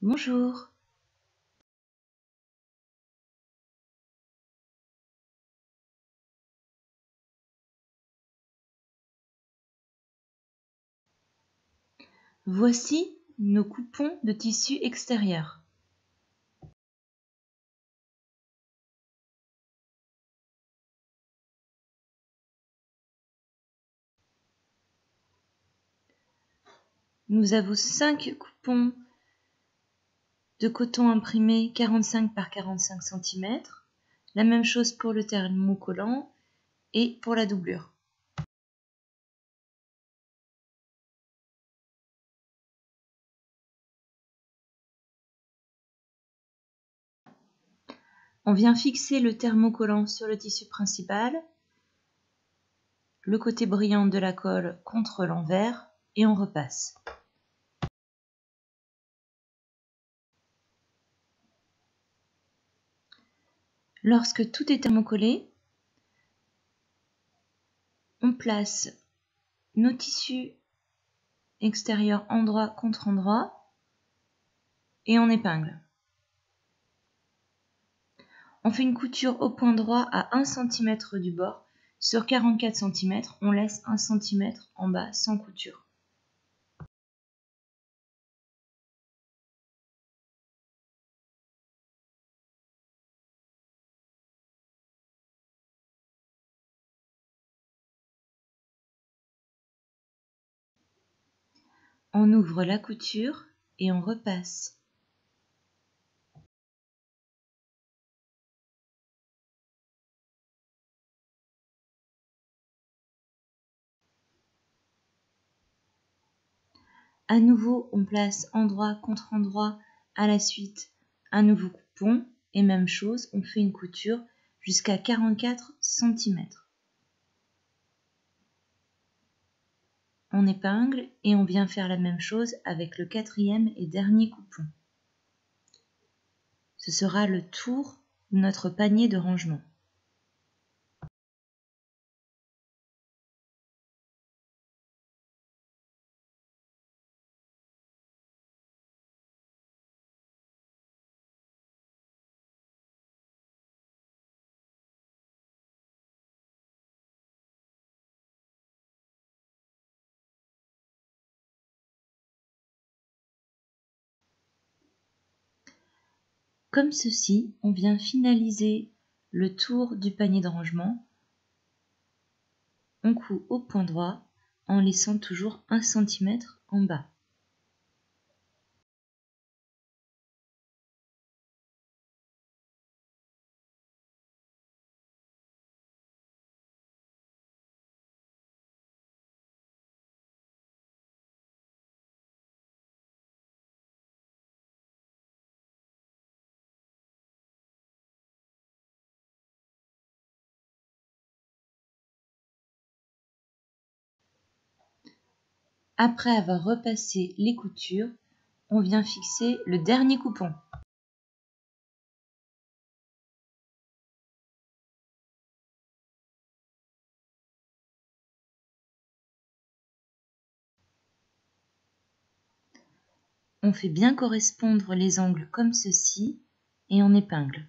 Bonjour. Voici nos coupons de tissu extérieur. Nous avons 5 coupons de coton imprimé 45 par 45 cm. La même chose pour le thermocollant et pour la doublure. On vient fixer le thermocollant sur le tissu principal, le côté brillant de la colle contre l'envers et on repasse. Lorsque tout est thermocollé, on place nos tissus extérieurs endroit contre endroit et on épingle. On fait une couture au point droit à 1 cm du bord. Sur 44 cm, on laisse 1 cm en bas sans couture. On ouvre la couture et on repasse. À nouveau, on place endroit contre endroit à la suite un nouveau coupon et même chose, on fait une couture jusqu'à 44 cm. On épingle et on vient faire la même chose avec le 4e et dernier coupon. Ce sera le tour de notre panier de rangement. Comme ceci, on vient finaliser le tour du panier de rangement. On coud au point droit en laissant toujours 1 cm en bas. Après avoir repassé les coutures, on vient fixer le dernier coupon. On fait bien correspondre les angles comme ceci et on épingle.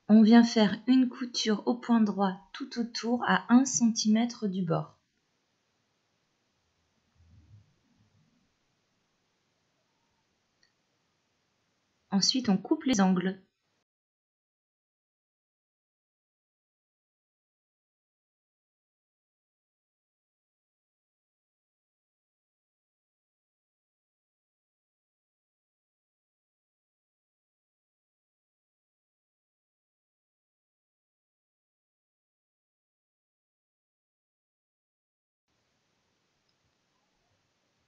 On vient faire une couture au point droit tout autour à 1 cm du bord. Ensuite, on coupe les angles.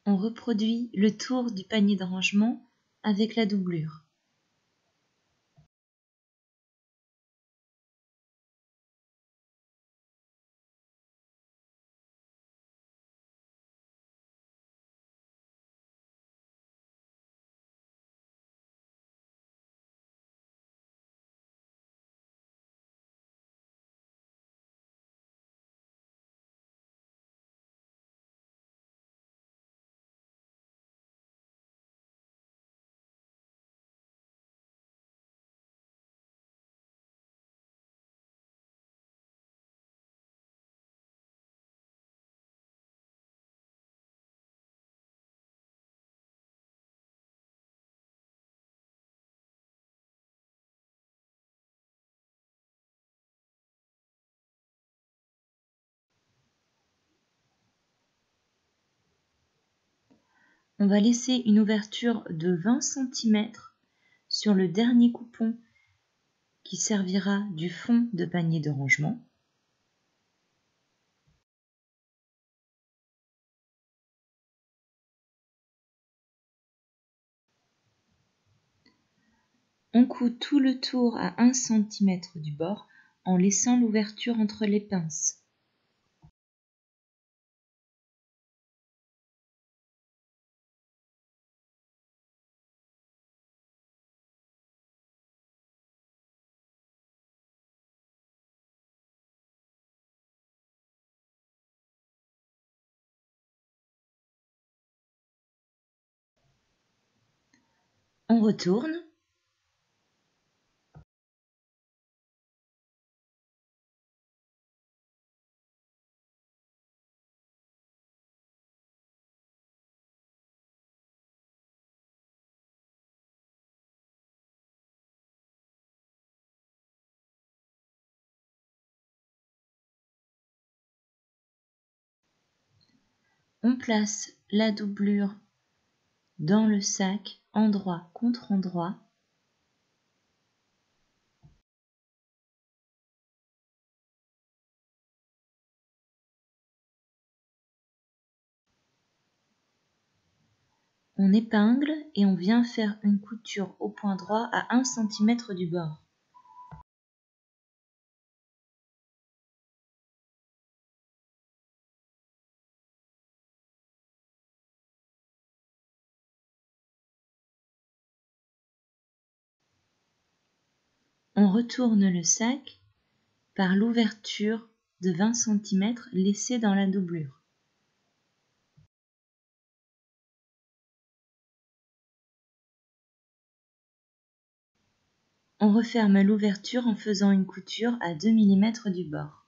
On reproduit le tour du panier de rangement avec la doublure. On va laisser une ouverture de 20 cm sur le dernier coupon qui servira du fond de panier de rangement. On coud tout le tour à 1 cm du bord en laissant l'ouverture entre les pinces. On retourne. On place la doublure dans le sac, endroit contre endroit. On épingle et on vient faire une couture au point droit à 1 cm du bord. On retourne le sac par l'ouverture de 20 cm laissée dans la doublure. On referme l'ouverture en faisant une couture à 2 mm du bord.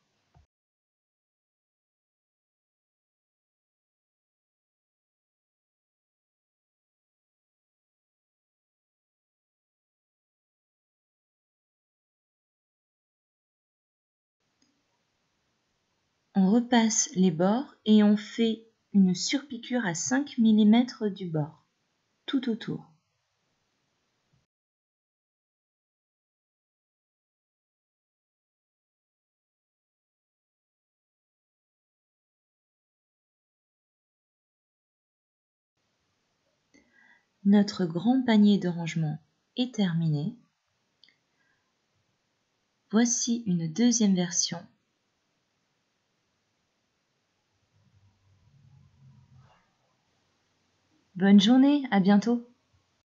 On repasse les bords et on fait une surpiqûre à 5 mm du bord, tout autour. Notre grand panier de rangement est terminé. Voici une deuxième version. Bonne journée, à bientôt!